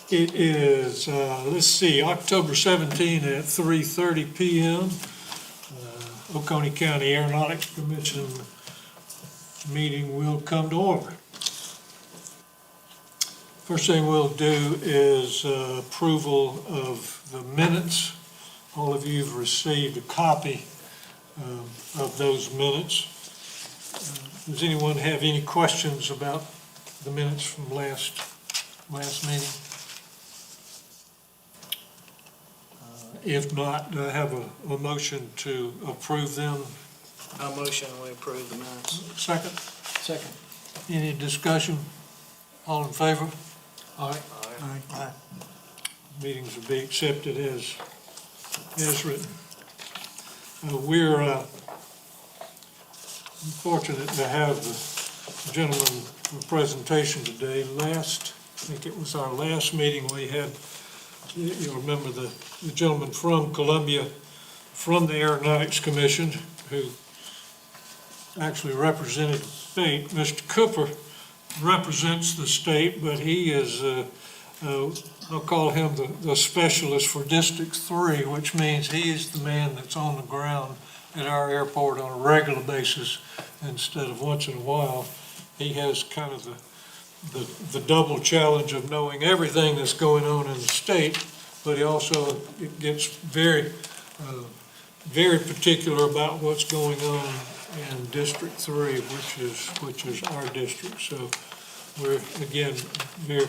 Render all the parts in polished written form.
It is, let's see, October 17 at 3:30 p.m. Oconee County Aeronautics Commission meeting will come to order. First thing we'll do is approval of the minutes. All of you have received a copy of those minutes. Does anyone have any questions about the minutes from last meeting? If not, do I have a motion to approve them? I motion we approve the minutes. Second? Second. Any discussion? All in favor? Aye. Aye. Meetings will be accepted as written. We're fortunate to have the gentleman for presentation today. I think it was our last meeting we had, you remember the gentleman from Columbia, from the Aeronautics Commission, who actually represented the state. Mr. Cooper represents the state, but he is, I'll call him the specialist for District 3, which means he is the man that's on the ground at our airport on a regular basis instead of once in a while. He has kind of the double challenge of knowing everything that's going on in the state, but he also gets very particular about what's going on in District 3, which is our district. So we're, again, very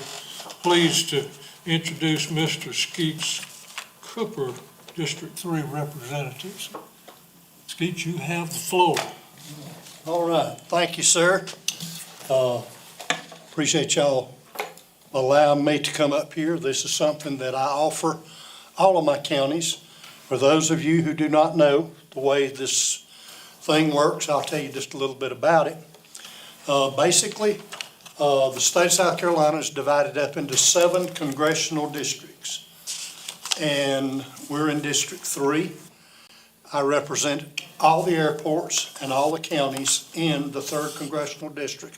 pleased to introduce Mr. Skeets Cooper, District 3 representatives. Skeets, you have the floor. All right, thank you, sir. Appreciate y'all allowing me to come up here. This is something that I offer all of my counties. For those of you who do not know the way this thing works, I'll tell you just a little bit about it. Basically, the state of South Carolina is divided up into 7 congressional districts, and we're in District 3. I represent all the airports and all the counties in the 3rd Congressional District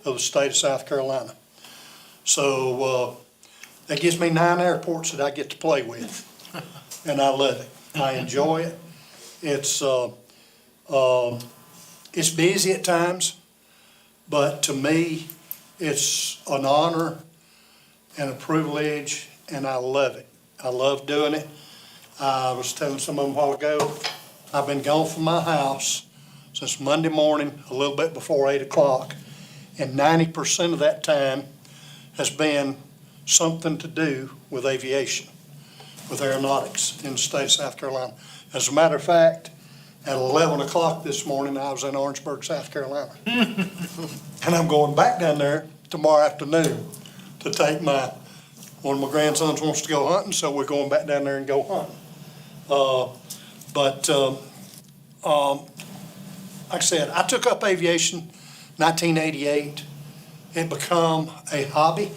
of the state of South Carolina. So that gives me 9 airports that I get to play with, and I love it. I enjoy it. It's busy at times, but to me, it's an honor and a privilege, and I love it. I love doing it. I was telling someone a while ago, I've been gone from my house since Monday morning, a little bit before 8 o'clock, and 90% of that time has been something to do with aviation, with aeronautics in the state of South Carolina. As a matter of fact, at 11 o'clock this morning, I was in Orangeburg, South Carolina. And I'm going back down there tomorrow afternoon to take one of my grandsons wants to go hunting, so we're going back down there and go hunting. Like I said, I took up aviation 1988. It became a hobby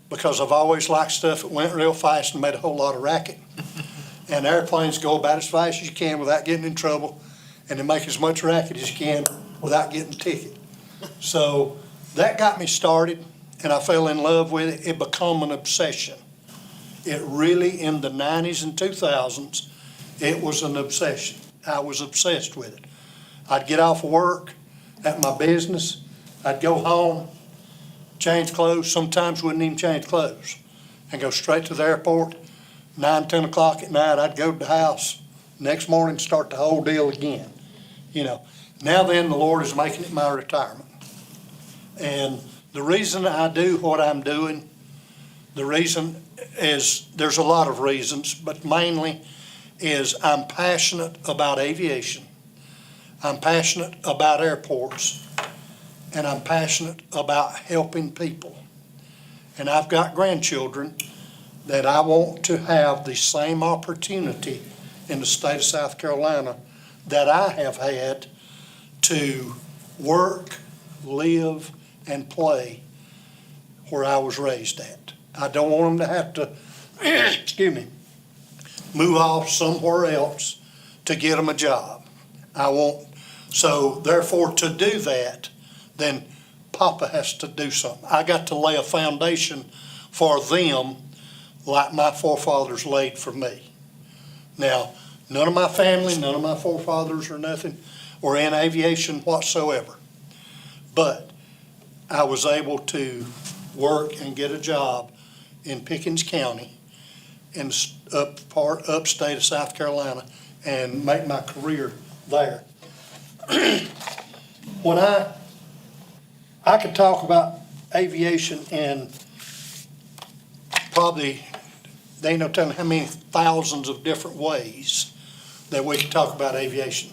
because I've always liked stuff that went real fast and made a whole lot of racket. And airplanes go about as fast as you can without getting in trouble, and they make as much racket as you can without getting a ticket. So that got me started, and I fell in love with it. It became an obsession. It really, in the 90s and 2000s, it was an obsession. I was obsessed with it. I'd get off of work at my business. I'd go home, change clothes, sometimes wouldn't even change clothes, and go straight to the airport. 9, 10 o'clock at night, I'd go to the house. Next morning, start the whole deal again. You know, now then, the Lord is making it my retirement. And the reason I do what I'm doing, the reason is, there's a lot of reasons, but mainly is I'm passionate about aviation. I'm passionate about airports, and I'm passionate about helping people. And I've got grandchildren that I want to have the same opportunity in the state of South Carolina that I have had to work, live, and play where I was raised at. I don't want them to have to, excuse me, move off somewhere else to get them a job. So therefore, to do that, then Papa has to do something. I got to lay a foundation for them like my forefathers laid for me. Now, none of my family, none of my forefathers or nothing were in aviation whatsoever. But I was able to work and get a job in Pickens County in upstate of South Carolina and make my career there. When I could talk about aviation in probably, they ain't no telling how many thousands of different ways that we could talk about aviation.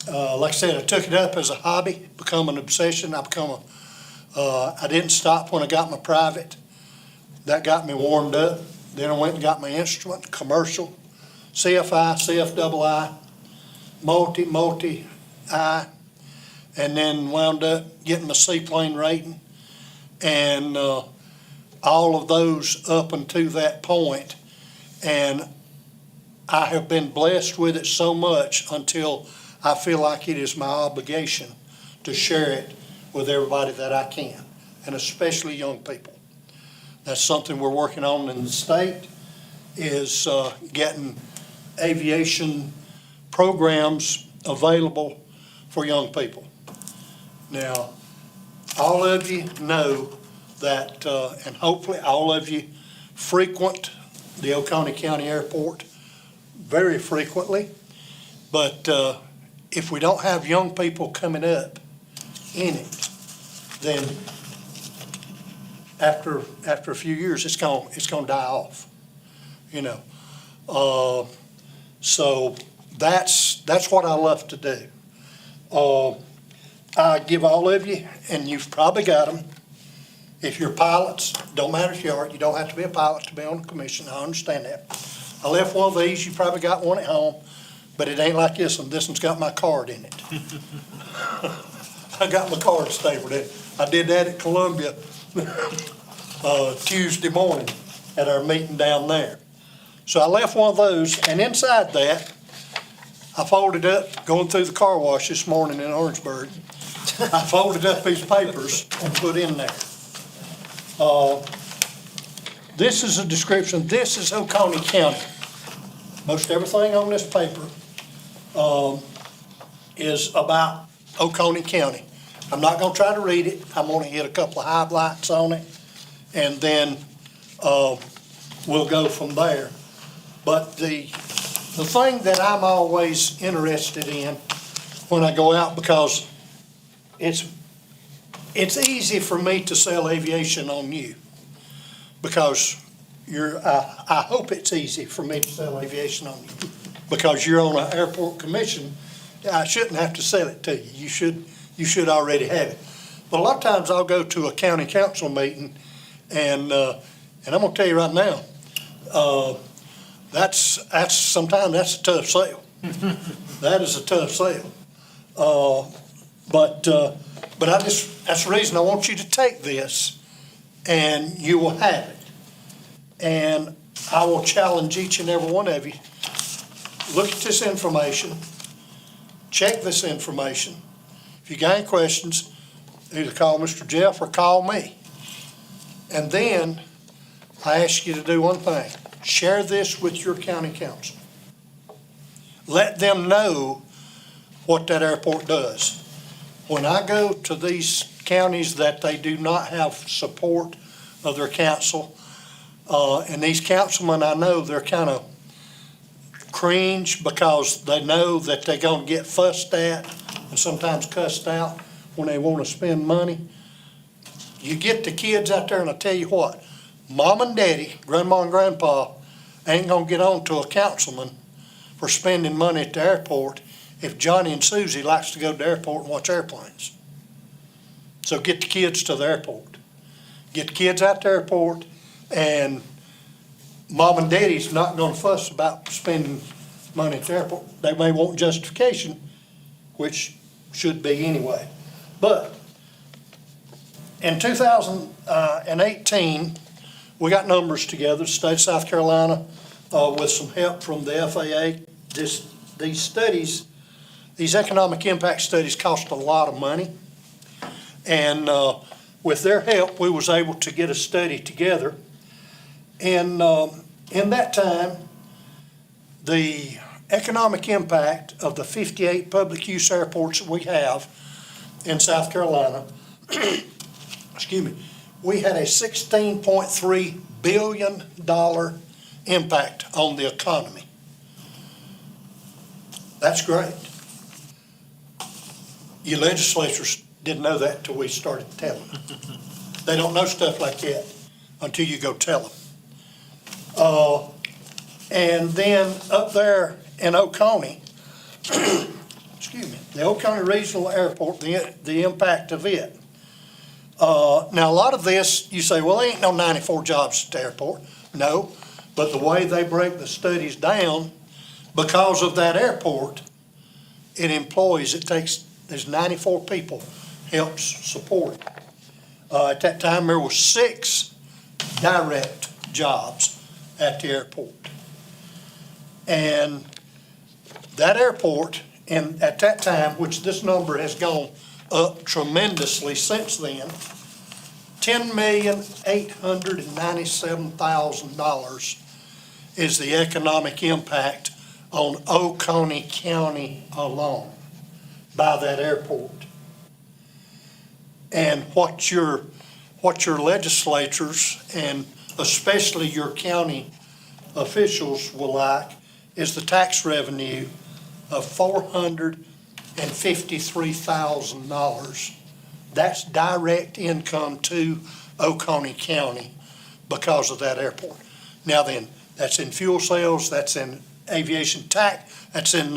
Like I said, I took it up as a hobby, become an obsession. I didn't stop when I got my private. That got me warmed up. Then I went and got my instrument, commercial, CFI, CFII, multi-I, and then wound up getting my seaplane rating. And all of those up until that point. And I have been blessed with it so much until I feel like it is my obligation to share it with everybody that I can, and especially young people. That's something we're working on in the state, is getting aviation programs available for young people. Now, all of you know that, and hopefully all of you frequent the Oconee County Airport very frequently, but if we don't have young people coming up in it, then after a few years, it's gonna die off, you know. So that's what I love to do. I give all of you, and you've probably got them. If you're pilots, don't matter if you are, you don't have to be a pilot to be on the commission. I understand that. I left one of these. You probably got one at home, but it ain't like this one. This one's got my card in it. I got my card stapled in. I did that at Columbia Tuesday morning at our meeting down there. So I left one of those, and inside that, I folded up, going through the car wash this morning in Orangeburg, I folded up these papers and put in there. This is a description. This is Oconee County. Most everything on this paper is about Oconee County. I'm not going to try to read it. I'm going to hit a couple of highlights on it, and then we'll go from there. But the thing that I'm always interested in when I go out, because it's easy for me to sell aviation on you, because I hope it's easy for me to sell aviation on you, because you're on an airport commission. I shouldn't have to sell it to you. You should already have it. But a lot of times I'll go to a county council meeting, and I'm gonna tell you right now, sometimes that's a tough sale. That is a tough sale. But that's the reason I want you to take this, and you will have it. And I will challenge each and every one of you, look at this information, check this information. If you got any questions, either call Mr. Jeff or call me. And then I ask you to do one thing. Share this with your county council. Let them know what that airport does. When I go to these counties that they do not have support of their council, and these councilmen, I know they're kind of cringe because they know that they're going to get fussed at and sometimes cussed out when they want to spend money. You get the kids out there, and I tell you what, mom and daddy, grandma and grandpa ain't going to get on to a councilman for spending money at the airport if Johnny and Susie likes to go to the airport and watch airplanes. So get the kids to the airport. Get the kids out to the airport, and mom and daddy's not going to fuss about spending money at the airport. They may want justification, which should be anyway. But in 2018, we got numbers together, the state of South Carolina, with some help from the FAA. These studies, these economic impact studies cost a lot of money. And with their help, we was able to get a study together. And in that time, the economic impact of the 58 public use airports that we have in South Carolina, excuse me, we had a $16.3 billion impact on the economy. That's great. You legislators didn't know that until we started telling them. They don't know stuff like that until you go tell them. And then up there in Oconee, excuse me, the Oconee Regional Airport, the impact of it. Now, a lot of this, you say, well, there ain't no 94 jobs at the airport. No, but the way they break the studies down, because of that airport, it employs, there's 94 people helps support it. At that time, there were 6 direct jobs at the airport. And that airport, and at that time, which this number has gone up tremendously since then, $10,897,000 is the economic impact on Oconee County alone by that airport. And what your legislatures and especially your county officials will like is the tax revenue of $453,000. That's direct income to Oconee County because of that airport. Now then, that's in fuel sales, that's in aviation tax, that's in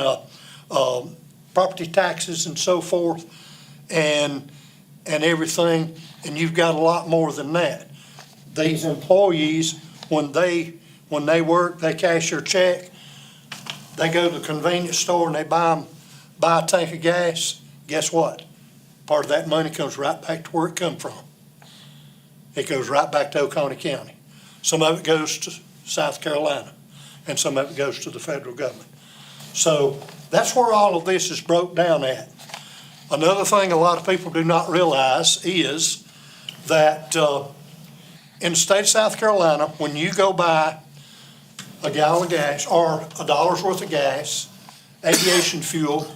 property taxes and so forth, and everything, and you've got a lot more than that. These employees, when they work, they cash their check, they go to the convenience store and they buy a tank of gas. Guess what? Part of that money comes right back to where it come from. It goes right back to Oconee County. Some of it goes to South Carolina, and some of it goes to the federal government. So that's where all of this is broke down at. Another thing a lot of people do not realize is that in the state of South Carolina, when you go buy a gallon of gas or $1 worth of gas, aviation fuel,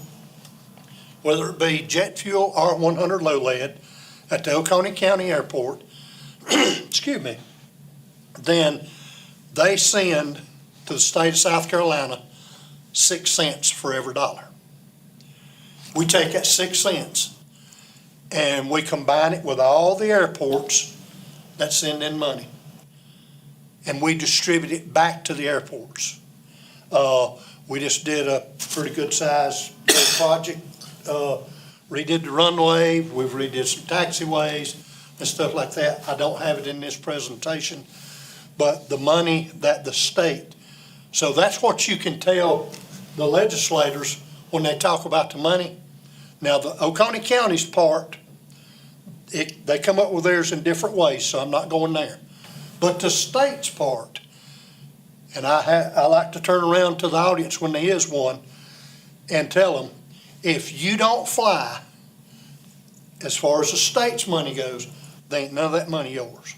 whether it be jet fuel or 100 low lead at the Oconee County Airport, excuse me, then they send to the state of South Carolina 6 cents for every dollar. We take that 6 cents and we combine it with all the airports that send in money, and we distribute it back to the airports. We just did a pretty good size project, redid the runway, we've redid some taxiways and stuff like that. I don't have it in this presentation, but the money that the state, so that's what you can tell the legislators when they talk about the money. Now, the Oconee County's part, they come up with theirs in different ways, so I'm not going there. But the state's part, and I like to turn around to the audience when there is one and tell them, if you don't fly, as far as the state's money goes, there ain't none of that money yours.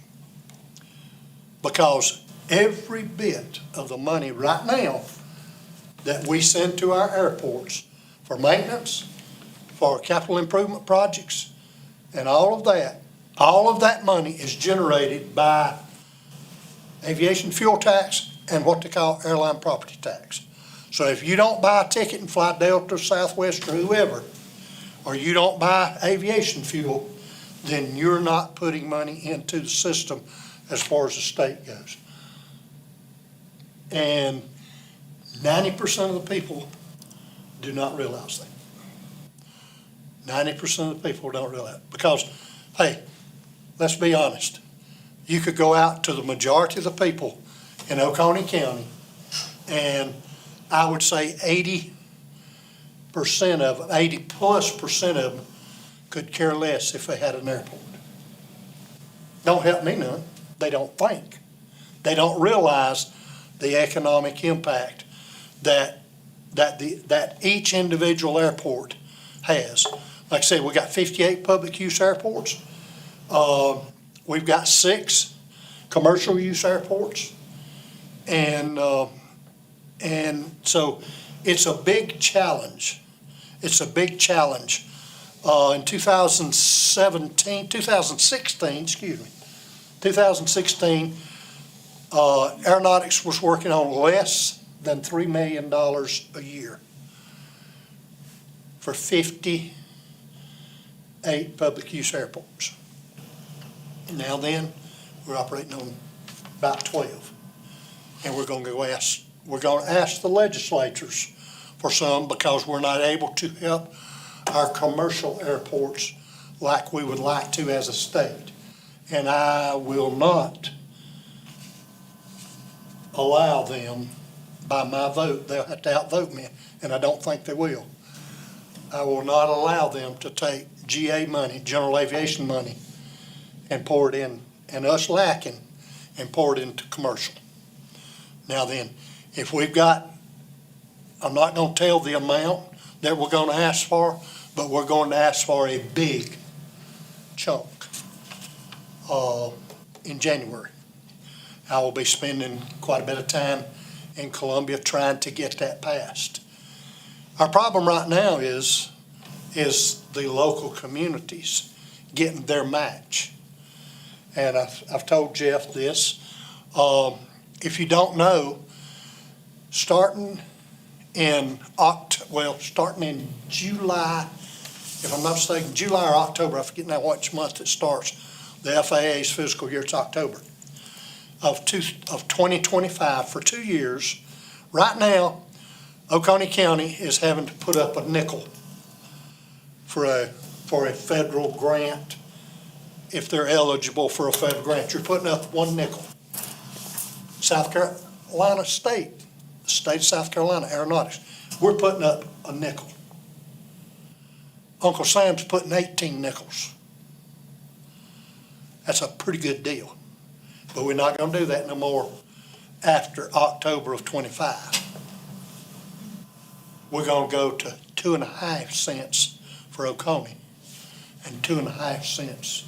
Because every bit of the money right now that we send to our airports for maintenance, for capital improvement projects, and all of that money is generated by aviation fuel tax and what they call airline property tax. So if you don't buy a ticket and fly Delta or Southwest or whoever, or you don't buy aviation fuel, then you're not putting money into the system as far as the state goes. And 90% of the people do not realize that. 90% of the people don't realize it. Because, hey, let's be honest. You could go out to the majority of the people in Oconee County, and I would say 80% of them, 80+% of them could care less if they had an airport. Don't help me none. They don't think. They don't realize the economic impact that each individual airport has. Like I said, we got 58 public use airports. We've got 6 commercial use airports. And so it's a big challenge. It's a big challenge. In 2016, Aeronautics was working on less than $3 million a year for 58 public use airports. Now then, we're operating on about 12. And we're going to ask the legislatures for some, because we're not able to help our commercial airports like we would like to as a state. And I will not allow them, by my vote, they'll have to outvote me, and I don't think they will. I will not allow them to take GA money, general aviation money, and pour it in, and us lacking, and pour it into commercial. Now then, if we've got, I'm not going to tell the amount that we're going to ask for, but we're going to ask for a big chunk in January. I will be spending quite a bit of time in Columbia trying to get that passed. Our problem right now is the local communities getting their match. And I've told Jeff this. If you don't know, starting in July, if I'm not mistaken, July or October, I forget now which month it starts, the FAA's fiscal year, it's October, of 2025, for 2 years. Right now, Oconee County is having to put up a nickel for a federal grant. If they're eligible for a federal grant, you're putting up 1 nickel. South Carolina State, the state of South Carolina, Aeronautics, we're putting up a nickel. Uncle Sam's putting 18 nickels. That's a pretty good deal. But we're not going to do that no more after October of 25. We're going to go to 2.5 cents for Oconee and 2.5 cents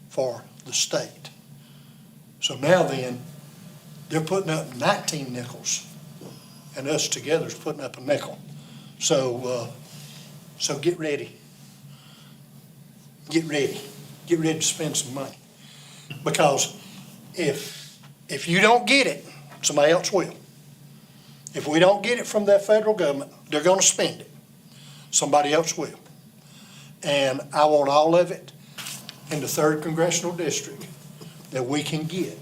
for the state. So now then, they're putting up 19 nickels, and us together is putting up a nickel. So get ready. Get ready to spend some money. Because if you don't get it, somebody else will. If we don't get it from that federal government, they're going to spend it. Somebody else will. And I want all of it in the 3rd Congressional District that we can get.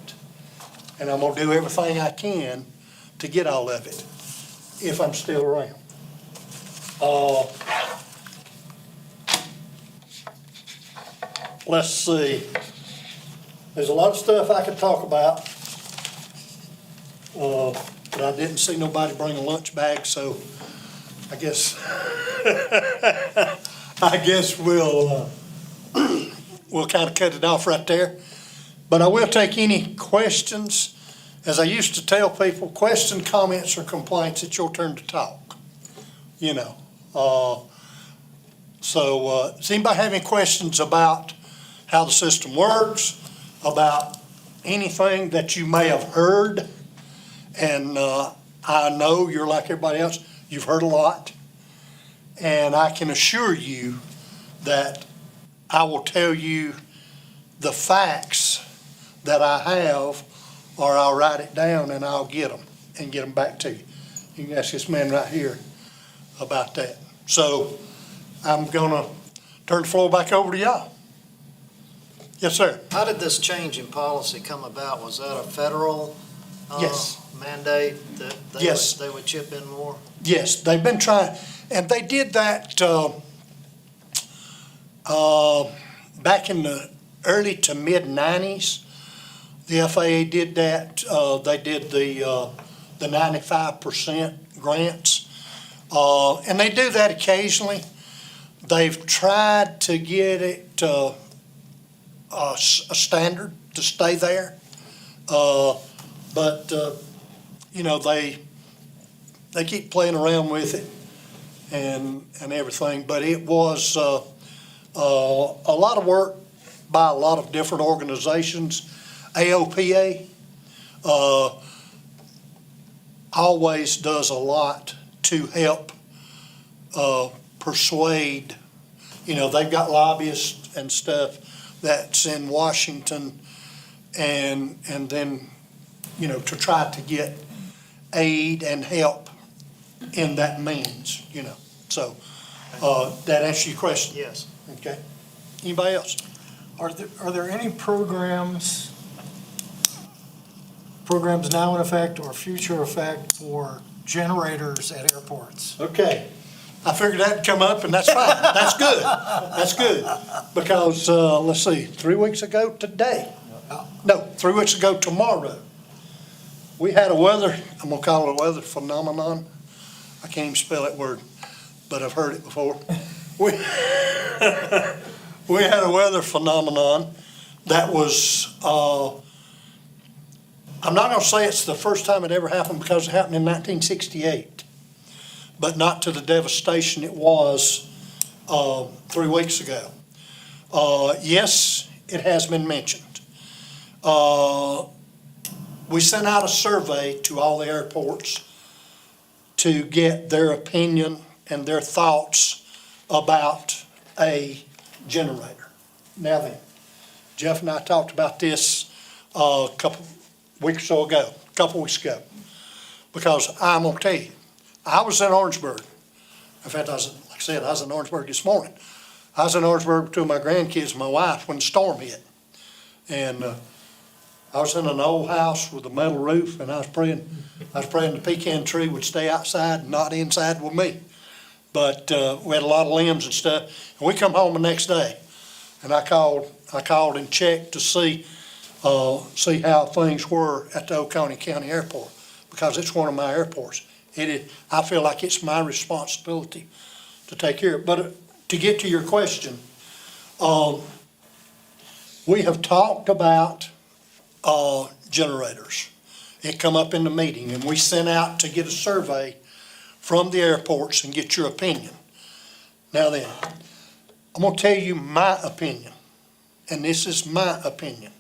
And I'm going to do everything I can to get all of it, if I'm still around. Let's see. There's a lot of stuff I could talk about, but I didn't see nobody bring a lunch bag, so I guess we'll kind of cut it off right there. But I will take any questions. As I used to tell people, question, comments, or complaints, it's your turn to talk. You know. Does anybody have any questions about how the system works, about anything that you may have heard? And I know you're like everybody else. You've heard a lot. And I can assure you that I will tell you the facts that I have, or I'll write it down and I'll get them and get them back to you. You can ask this man right here about that. So I'm going to turn the floor back over to y'all. Yes, sir. How did this change in policy come about? Was that a federal Yes. mandate that Yes. they would chip in more? Yes, they've been trying, and they did that back in the early to mid 90s. The FAA did that. They did the 95% grants, and they do that occasionally. They've tried to get it a standard to stay there, but you know, they keep playing around with it and everything. But it was a lot of work by a lot of different organizations. AOPA always does a lot to help persuade, they've got lobbyists and stuff that's in Washington and then, to try to get aid and help in that means, So, that answers your question? Yes. Okay. Anybody else? Are there any programs now in effect or future effect for generators at airports? Okay. I figured that'd come up, and that's fine. That's good. That's good. Because, let's see, 3 weeks ago today, no, 3 weeks ago tomorrow, we had a weather, I'm gonna call it a weather phenomenon. I can't even spell that word, but I've heard it before. We we had a weather phenomenon that was, I'm not gonna say it's the first time it ever happened because it happened in 1968, but not to the devastation it was 3 weeks ago. Yes, it has been mentioned. We sent out a survey to all the airports to get their opinion and their thoughts about a generator. Now then, Jeff and I talked about this a couple weeks ago, because I'm gonna tell you, I was in Orangeburg. In fact, like I said, I was in Orangeburg this morning. I was in Orangeburg with two of my grandkids and my wife when the storm hit. And I was in an old house with a metal roof, and I was praying the pecan tree would stay outside and not inside with me. But we had a lot of limbs and stuff. And we come home the next day, and I called and checked to see how things were at the Oconee County Airport, because it's one of my airports. I feel like it's my responsibility to take care of it. But to get to your question, we have talked about generators. It come up in the meeting, and we sent out to get a survey from the airports and get your opinion. Now then, I'm gonna tell you my opinion, and this is my opinion.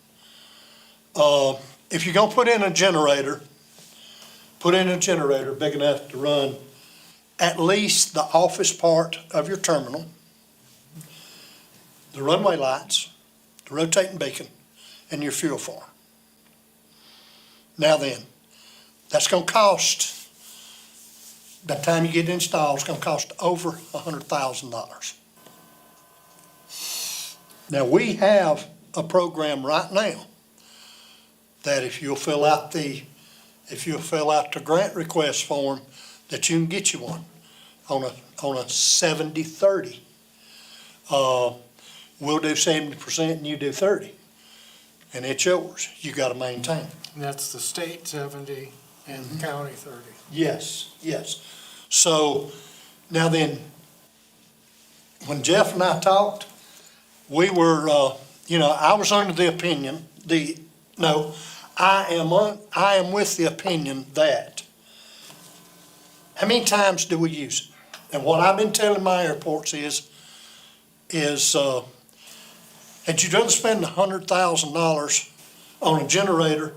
If you're gonna put in a generator big enough to run at least the office part of your terminal, the runway lights, the rotating beacon, and your fuel farm. Now then, that's gonna cost, by the time you get it installed, it's gonna cost over $100,000. Now, we have a program right now that if you'll fill out the grant request form, that you can get you one on a 70-30. We'll do 70% and you do 30. And it's yours. You gotta maintain it. And that's the state 70 and the county 30. Yes, yes. So, now then, when Jeff and I talked, we were, I was under the opinion, I am with the opinion that, how many times do we use it? And what I've been telling my airports is, had you rather spend $100,000 on a generator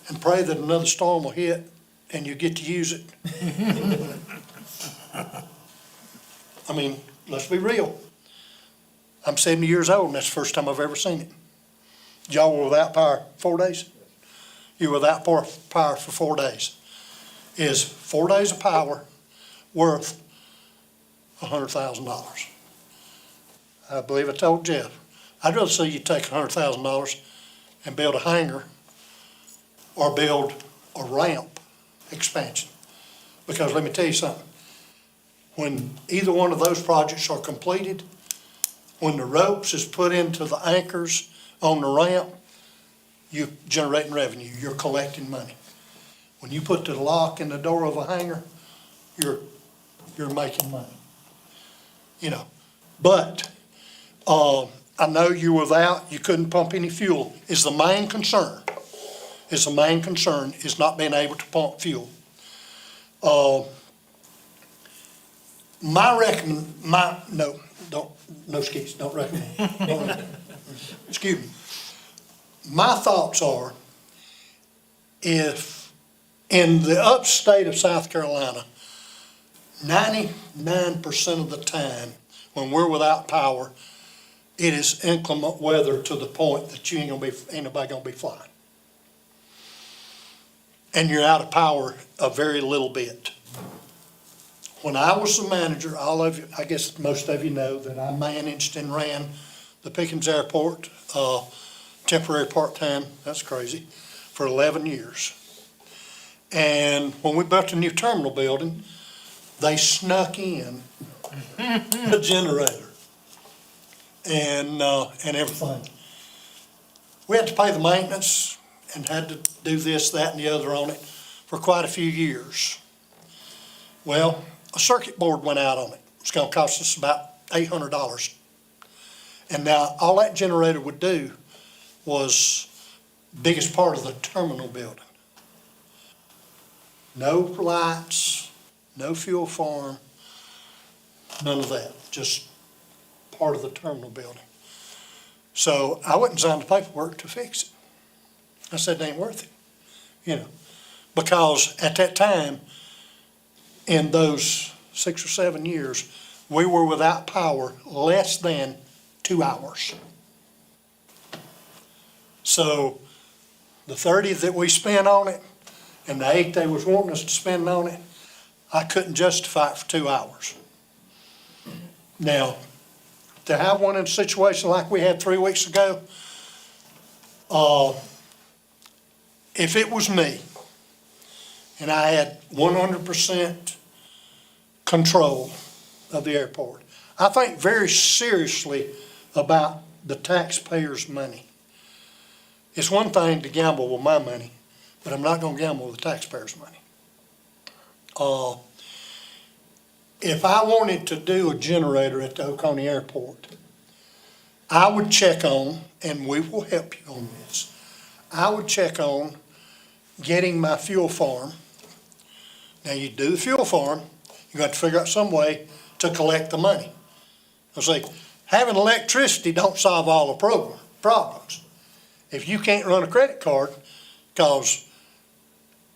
and pray that another storm will hit and you get to use it? I mean, let's be real. I'm 70 years old, and that's the first time I've ever seen it. Y'all were without power 4 days? You were without power for 4 days. Is 4 days of power worth $100,000? I believe I told Jeff, I'd rather see you take $100,000 and build a hangar or build a ramp expansion. Because let me tell you something, when either one of those projects are completed, when the ropes is put into the anchors on the ramp, you're generating revenue, you're collecting money. When you put the lock in the door of a hangar, you're making money. But I know you couldn't pump any fuel. Is the main concern is not being able to pump fuel. Don't recommend. excuse me. My thoughts are, if in the upstate of South Carolina, 99% of the time, when we're without power, it is inclement weather to the point that ain't nobody gonna be flying. And you're out of power a very little bit. When I was the manager, all of you, I guess most of you know that I managed and ran the Pickens Airport, temporary part-time, that's crazy, for 11 years. And when we built a new terminal building, they snuck in a generator and everything. We had to pay the maintenance and had to do this, that, and the other on it for quite a few years. Well, a circuit board went out on it. It's gonna cost us about $800. And now, all that generator would do was biggest part of the terminal building. No lights, no fuel farm, none of that, just part of the terminal building. So I went and signed the paperwork to fix it. I said, it ain't worth it, because at that time, in those 6 or 7 years, we were without power less than 2 hours. So the 30 that we spent on it and the 8 they was wanting us to spend on it, I couldn't justify it for 2 hours. Now, to have one in a situation like we had 3 weeks ago, if it was me and I had 100% control of the airport, I think very seriously about the taxpayers' money. It's one thing to gamble with my money, but I'm not gonna gamble with the taxpayers' money. If I wanted to do a generator at the Oconee Airport, I would check on, and we will help you on this, I would check on getting my fuel farm. Now, you do the fuel farm, you got to figure out some way to collect the money. I say, having electricity don't solve all the problems. If you can't run a credit card, because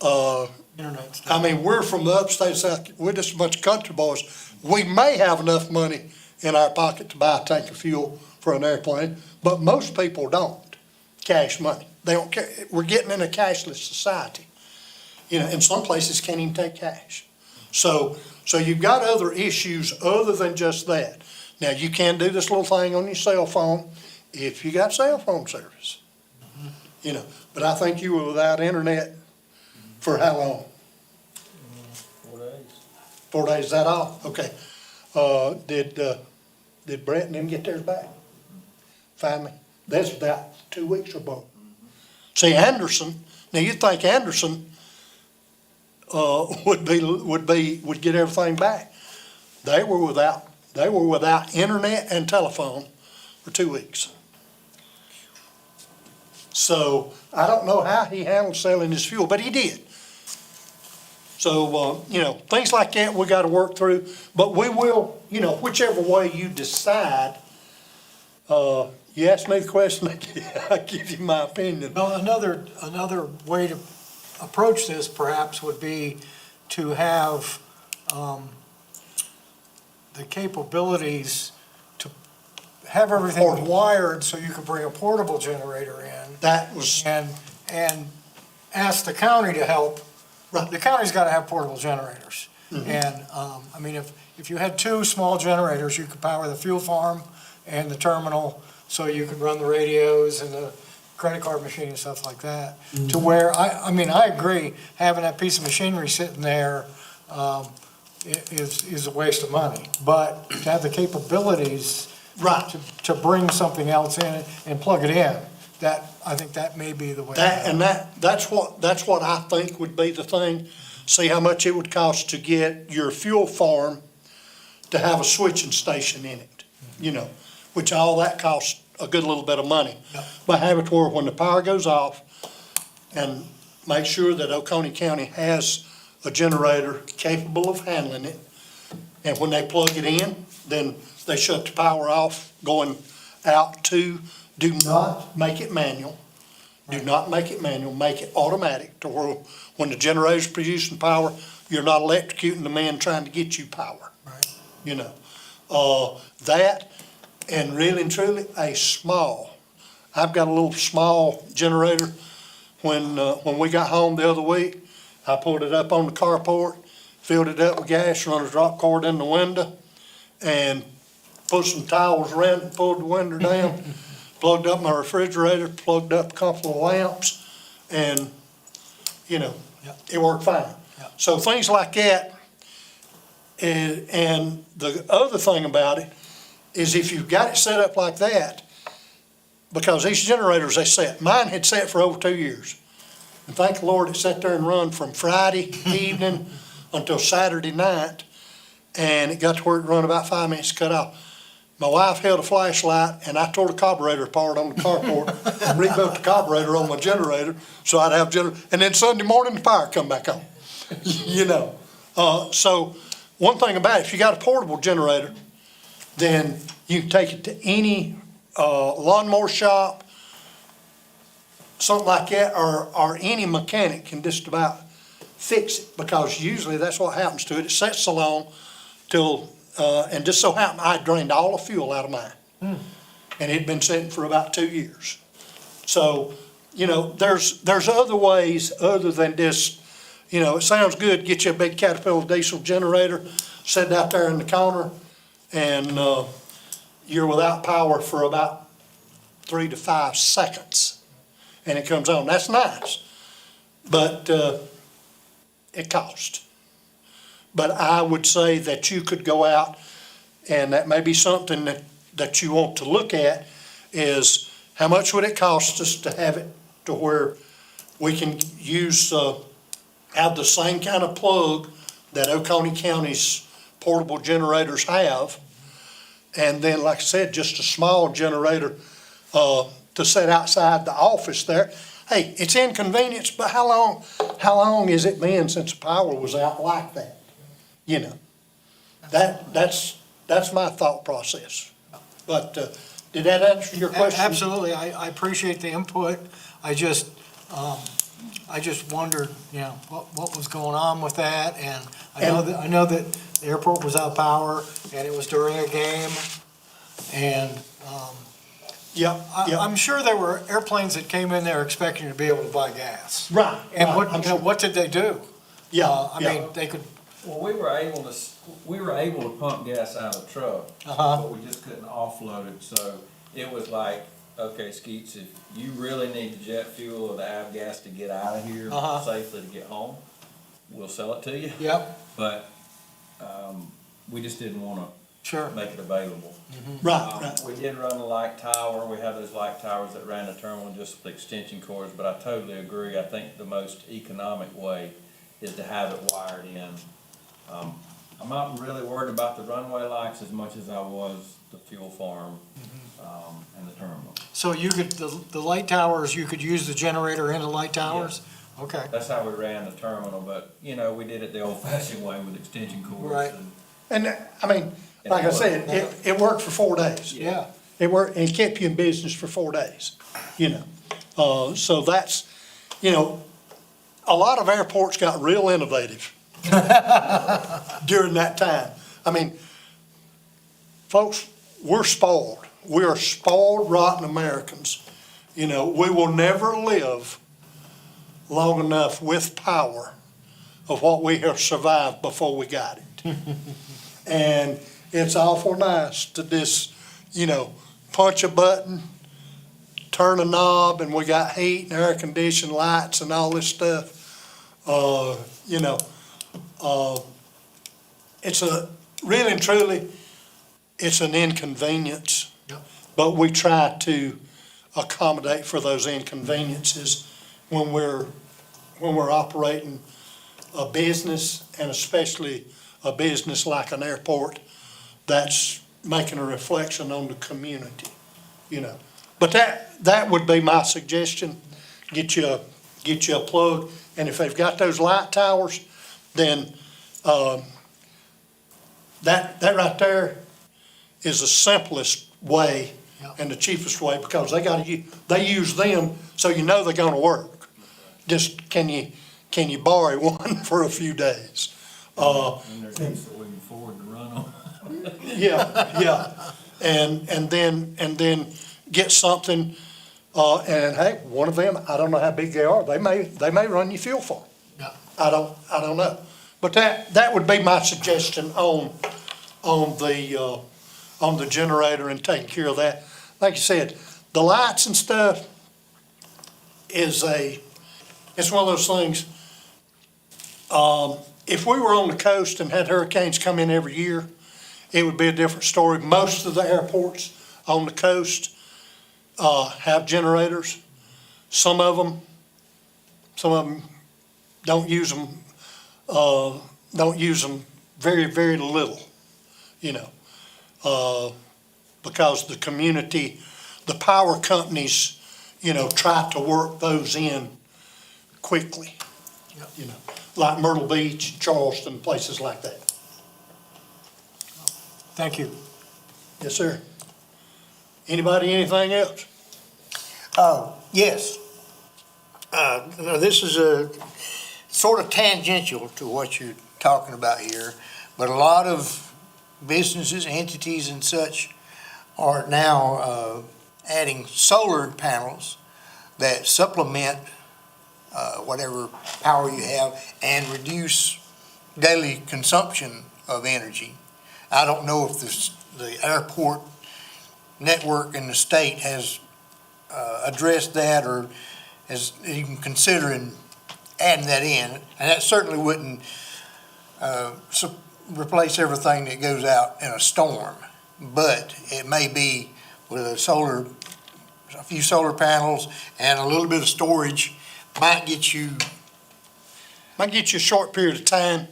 we're from the upstate South, we're just a bunch of country boys. We may have enough money in our pocket to buy a tank of fuel for an airplane, but most people don't. Cash money. They don't care. We're getting in a cashless society. And some places can't even take cash. So you've got other issues other than just that. Now, you can do this little thing on your cell phone if you got cell phone service. But I think you were without internet for how long? 4 days. 4 days, is that all? Okay. Did Brett and them get theirs back? Finally? That's about 2 weeks or both. See, Anderson, now you'd think Anderson, would get everything back. They were without internet and telephone for 2 weeks. So I don't know how he handled selling his fuel, but he did. So, things like that we got to work through, but we will, whichever way you decide. You ask me the question, I give you my opinion. Well, another way to approach this perhaps would be to have the capabilities to have everything Portable. wired so you could bring a portable generator in. That was, And ask the county to help. Right. The county's got to have portable generators. Mhm. And, if you had 2 small generators, you could power the fuel farm and the terminal, so you could run the radios and the credit card machine and stuff like that. To where, I agree, having that piece of machinery sitting there is a waste of money. But to have the capabilities right. to bring something else in and plug it in, I think that may be the way. That's what I think would be the thing. See how much it would cost to get your fuel farm to have a switching station in it, which all that costs a good little bit of money. Yep. But have it where when the power goes off, and make sure that Oconee County has a generator capable of handling it. And when they plug it in, then they shut the power off going out to Do not make it manual. Do not make it manual, make it automatic to where when the generator's producing power, you're not electrocuting the man trying to get you power. Right. You know, that and really and truly I've got a little small generator. When we got home the other week, I pulled it up on the carport, filled it up with gas, run a drop cord in the window, and put some towels around it, pulled the window down, plugged up my refrigerator, plugged up a couple of lamps, and, you know, Yep. it worked fine. Yep. So things like that, and the other thing about it is if you've got it set up like that, because these generators, mine had sat for over 2 years. And thank the Lord it sat there and run from Friday evening until Saturday night, and it got to where it run about 5 minutes to cut off. My wife held a flashlight, and I tore the carburetor apart on the carport, and rebuilt the carburetor on my generator, so I'd have and then Sunday morning, the power come back on. You know, so one thing about it, if you got a portable generator, then you can take it to any lawnmower shop, something like that, or any mechanic can just about fix it, because usually that's what happens to it. It sits so long till, and just so happened I drained all the fuel out of mine. And it'd been sitting for about 2 years. So, you know, there's other ways other than just, you know, it sounds good, get you a big Caterpillar diesel generator, sit out there in the corner, and you're without power for about 3 to 5 seconds, and it comes on. That's nice, but it costs. But I would say that you could go out, and that may be something that you want to look at, is how much would it cost us to have it to where we can have the same kind of plug that Oconee County's portable generators have. And then, like I said, just a small generator to set outside the office there. Hey, it's inconvenience, but how long has it been since the power was out like that? You know, that's my thought process. But did that answer your question? Absolutely, I appreciate the input. I just wondered, you know, what was going on with that, and I know that the airport was out of power, and it was during a game, and, Yeah. I'm sure there were airplanes that came in there expecting to be able to buy gas. Right. And right, what did they do? Yeah. I mean, they could, Well, we were able to pump gas out of the truck, but we just couldn't offload it, so it was like, okay, Skeets, if you really need the jet fuel or the avgas to get out of here safely to get home, we'll sell it to you. yep, But, we just didn't wanna sure. make it available. right. We did run a light tower, we have those light towers that ran the terminal just with extension cords, but I totally agree, I think the most economic way is to have it wired in. I'm not really worried about the runway lights as much as I was the fuel farm, and the terminal. So you could, the light towers, you could use the generator in the light towers? Okay, That's how we ran the terminal, but, you know, we did it the old-fashioned way with extension cords. Right. And I mean, like I said, it worked for 4 days. yeah. It worked, and it kept you in business for 4 days, you know. So that's, you know, a lot of airports got real innovative during that time. I mean, folks, we're spoiled. We are spoiled, rotten Americans. You know, we will never live long enough with power of what we have survived before we got it. And it's awful nice to just, you know, punch a button, turn a knob, and we got heat and air conditioning lights and all this stuff. You know, it's really and truly, it's an inconvenience. Yep. But we try to accommodate for those inconveniences when we're operating a business, and especially a business like an airport that's making a reflection on the community, you know. But that would be my suggestion. Get you a plug, and if they've got those light towers, then that right there is the simplest way Yeah. and the cheapest way, because they use them, so you know they're gonna work. Just, can you borrow one for a few days? And they're decent, we can afford to run them. Yeah. And then get something, and hey, one of them, I don't know how big they are, they may run you fuel for 'em. Yeah. I don't know. But that would be my suggestion on the generator and taking care of that. Like you said, the lights and stuff it's one of those things. If we were on the coast and had hurricanes come in every year, it would be a different story. Most of the airports on the coast have generators. Some of them don't use them very, very little, because the community, the power companies, try to work those in quickly. Yep. Like Myrtle Beach, Charleston, places like that. Thank you. Yes, sir. Anybody, anything else? Yes. Now this is a sort of tangential to what you're talking about here, but a lot of businesses, entities and such are now adding solar panels that supplement whatever power you have and reduce daily consumption of energy. I don't know if the airport network in the state has addressed that or is even considering adding that in. And that certainly wouldn't replace everything that goes out in a storm. But it may be with a few solar panels and a little bit of storage might get you a short period of time.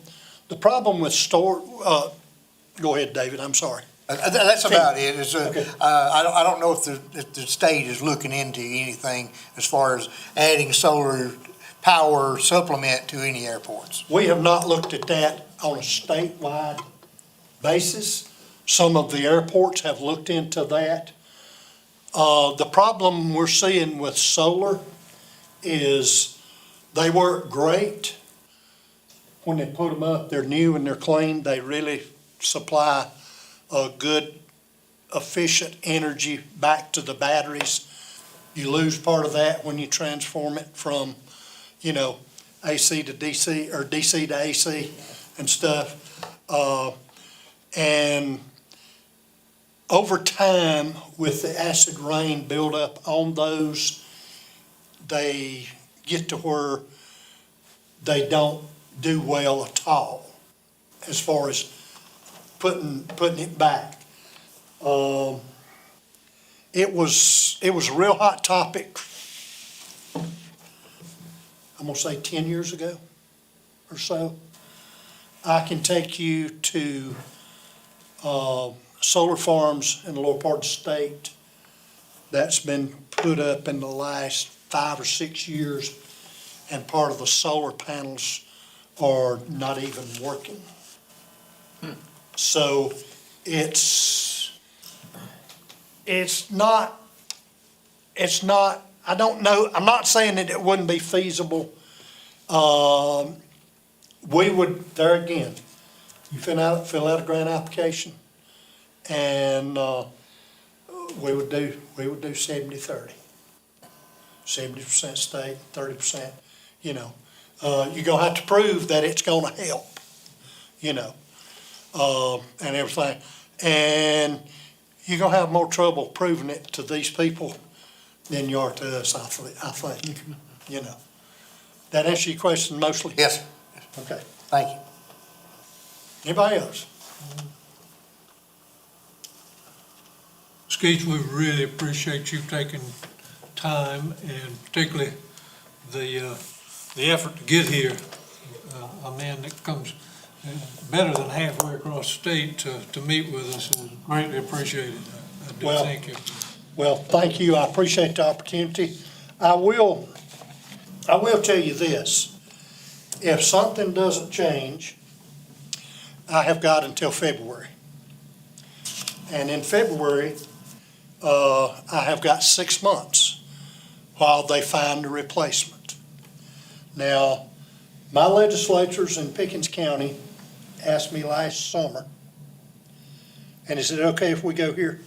The problem with go ahead, David, I'm sorry. That's about it. Okay. I don't know if the state is looking into anything as far as adding solar power supplement to any airports. We have not looked at that on a statewide basis. Some of the airports have looked into that. The problem we're seeing with solar is they work great when they put them up. They're new and they're clean. They really supply a good, efficient energy back to the batteries. You lose part of that when you transform it from, AC to DC or DC to AC and stuff. And over time, with the acid rain buildup on those, they get to where they don't do well at all as far as putting it back. It was a real hot topic, I'm gonna say 10 years ago or so. I can take you to solar farms in the lower part of the state that's been put up in the last 5 or 6 years, and part of the solar panels are not even working. So it's not, I don't know, I'm not saying that it wouldn't be feasible. We would, there again, you fill out a grant application, and we would do 70-30. 70% state, 30%, you're gonna have to prove that it's gonna help, and everything. And you're gonna have more trouble proving it to these people than you are to us, I think, That answer your question mostly? Yes, Okay. thank you. Anybody else? Skeets, we really appreciate you taking time, and particularly the effort to get here. A man that comes better than halfway across the state to meet with us is greatly appreciated. I do Well, thank you. Well, thank you. I appreciate the opportunity. I will tell you this. If something doesn't change, I have got until February. And in February, I have got 6 months while they find a replacement. Now, my legislators in Pickens County asked me last summer, and is it okay if we go here?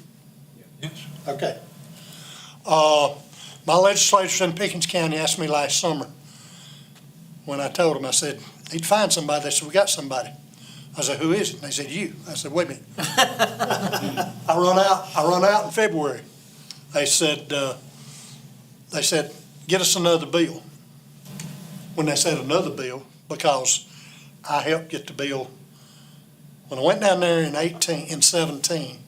Yes. Okay. My legislators in Pickens County asked me last summer, when I told them, I said, need to find somebody. They said, we got somebody. I said, who is it? And they said, you. I said, wait a minute. I run out in February. They said, get us another bill. When they said another bill, because I helped get the bill, when I went down there in 17,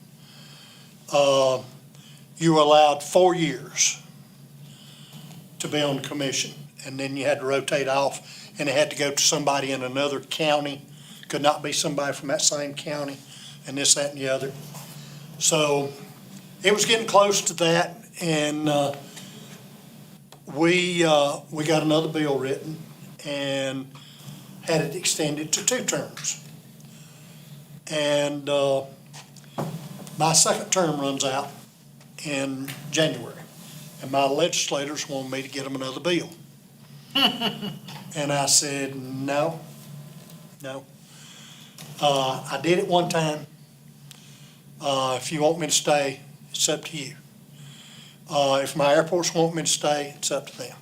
you were allowed 4 years to be on the commission, and then you had to rotate off, and it had to go to somebody in another county. Could not be somebody from that same county, and this, that, and the other. So it was getting close to that, and we got another bill written and had it extended to 2 terms. And my second term runs out in January, and my legislators wanted me to get them another bill. And I said, no. I did it one time. If you want me to stay, it's up to you. If my airports want me to stay, it's up to them.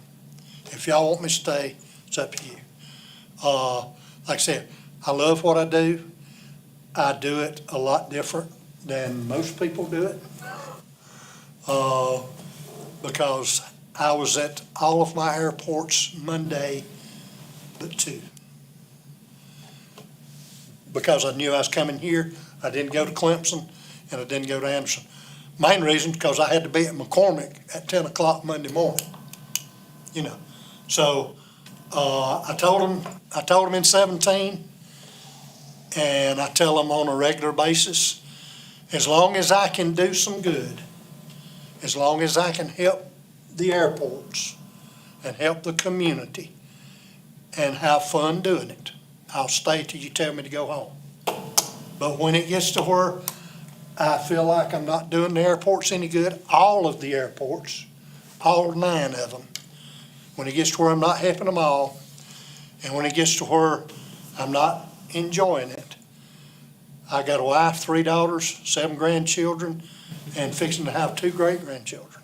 If y'all want me to stay, it's up to you. Like I said, I love what I do. I do it a lot different than most people do it. Because I was at all of my airports Monday but 2. Because I knew I was coming here, I didn't go to Clemson, and I didn't go to Anderson. Main reason, because I had to be at McCormick at 10 o'clock Monday morning, you know. So, I told them in 17, and I tell them on a regular basis, as long as I can do some good, as long as I can help the airports and help the community and have fun doing it, I'll stay till you tell me to go home. But when it gets to where I feel like I'm not doing the airports any good, all of the airports, all 9 of them, when it gets to where I'm not helping them all, and when it gets to where I'm not enjoying it, I got a wife, 3 daughters, 7 grandchildren, and fixing to have 2 great-grandchildren.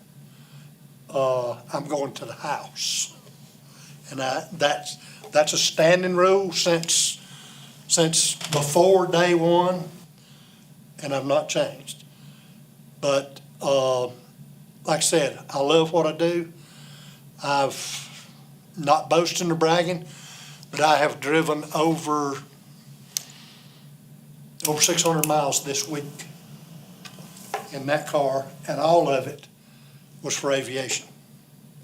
I'm going to the house. And that's a standing rule since before day one, and I've not changed. But like I said, I love what I do. I've not boasting or bragging, but I have driven over 600 miles this week in that car, and all of it was for aviation.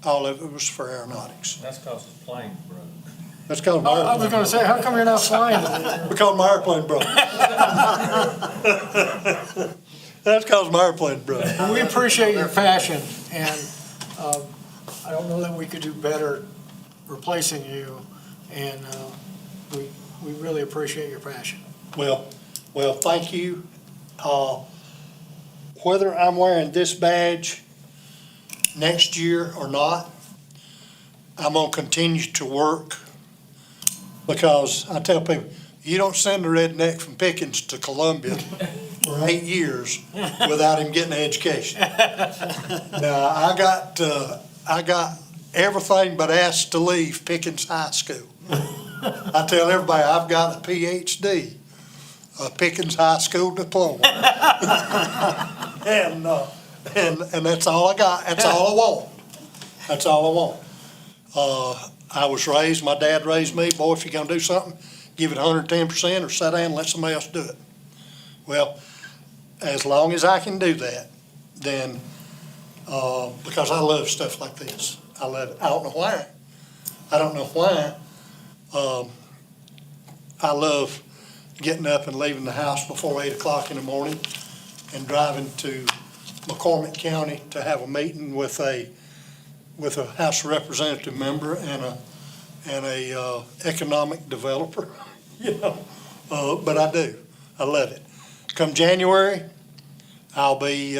All of it was for aeronautics. That's cause his plane broke. That's called my I was airplane. gonna say, how come you're not flying today? Because my airplane broke. That's because my airplane broke. Well, we appreciate your passion, and I don't know that we could do better replacing you, and we really appreciate your passion. Well, thank you. Whether I'm wearing this badge next year or not, I'm gonna continue to work, because I tell people, you don't send a redneck from Pickens to Columbia for 8 years without him getting an education. Now, I got everything but asked to leave Pickens High School. I tell everybody I've got a PhD, a Pickens High School diploma. And that's all I got. That's all I want. That's all I want. I was raised, my dad raised me, boy, if you're gonna do something, give it 110% or sit down and let somebody else do it. Well, as long as I can do that, then, because I love stuff like this. I love it. I don't know why. I love getting up and leaving the house before 8 o'clock in the morning and driving to McCormick County to have a meeting with a House Representative member and a economic developer, you know. But I do. I love it. Come January, I'll be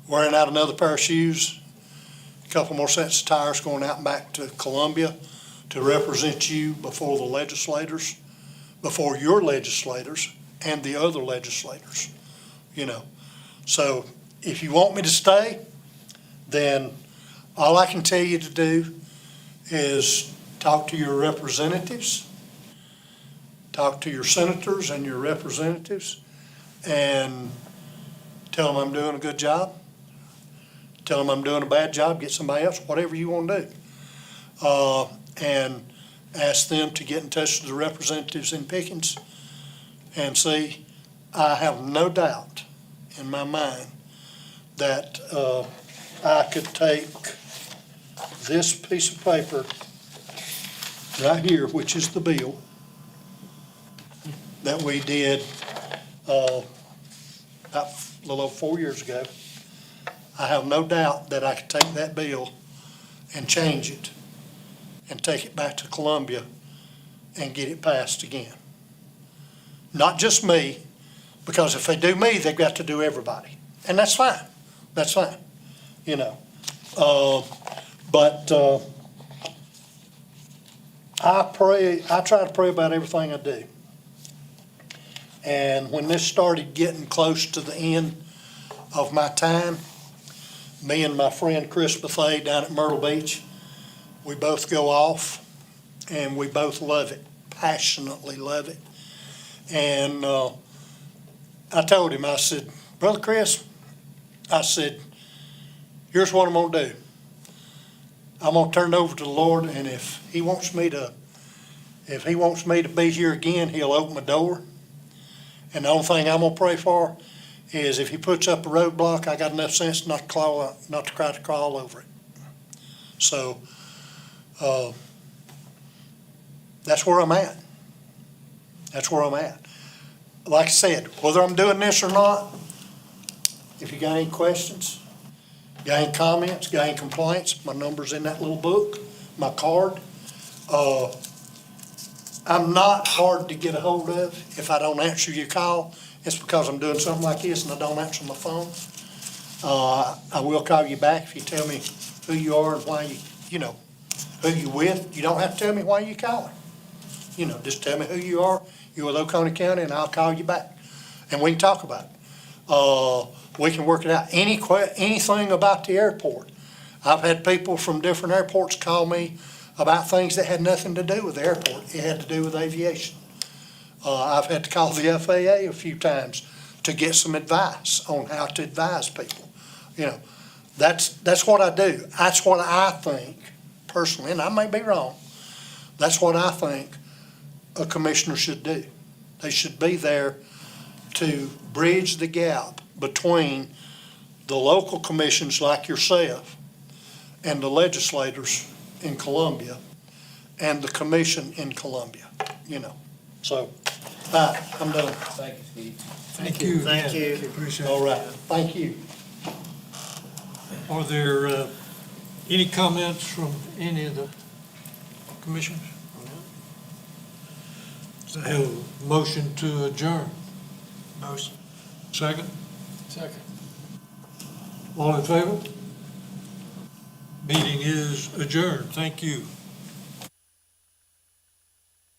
wearing out another pair of shoes, a couple more sets of tires, going out and back to Columbia to represent you before the legislators, before your legislators and the other legislators, you know. So if you want me to stay, then all I can tell you to do is talk to your representatives, talk to your senators and your representatives, and tell them I'm doing a good job. Tell them I'm doing a bad job, get somebody else, whatever you want to do. And ask them to get in touch with the representatives in Pickens and see. I have no doubt in my mind that I could take this piece of paper right here, which is the bill that we did about a little over 4 years ago. I have no doubt that I could take that bill and change it and take it back to Columbia and get it passed again. Not just me, because if they do me, they've got to do everybody. And that's fine. That's fine, you know. But I try to pray about everything I do. And when this started getting close to the end of my time, me and my friend Chris Bethay down at Myrtle Beach, we both go off and we both love it, passionately love it. And I told him, I said, Brother Chris, I said, here's what I'm going to do. I'm going to turn it over to the Lord, and if he wants me to be here again, he'll open the door. And the only thing I'm going to pray for is if he puts up a roadblock, I got enough sense not to try to crawl over it. So that's where I'm at. That's where I'm at. Like I said, whether I'm doing this or not, if you got any questions, got any comments, got any complaints, my number's in that little book, my card. I'm not hard to get a hold of. If I don't answer your call, it's because I'm doing something like this and I don't answer my phone. I will call you back if you tell me who you are and why you know, who you with. You don't have to tell me why you calling. You know, just tell me who you are. You're with Oconee County, and I'll call you back, and we can talk about it. We can work it out. Anything about the airport. I've had people from different airports call me about things that had nothing to do with the airport. It had to do with aviation. I've had to call the FAA a few times to get some advice on how to advise people. You know, that's what I do. That's what I think personally, and I may be wrong. That's what I think a commissioner should do. They should be there to bridge the gap between the local commissions like yourself and the legislators in Columbia and the commission in Columbia, you know. So, all right, I'm done. Thank you, Steve. Thank you. Thank you. Appreciate it. All right, thank you. Are there any comments from any of the commissioners? Does I have a motion to adjourn? Motion. Second? Second. All in favor? Meeting is adjourned. Thank you.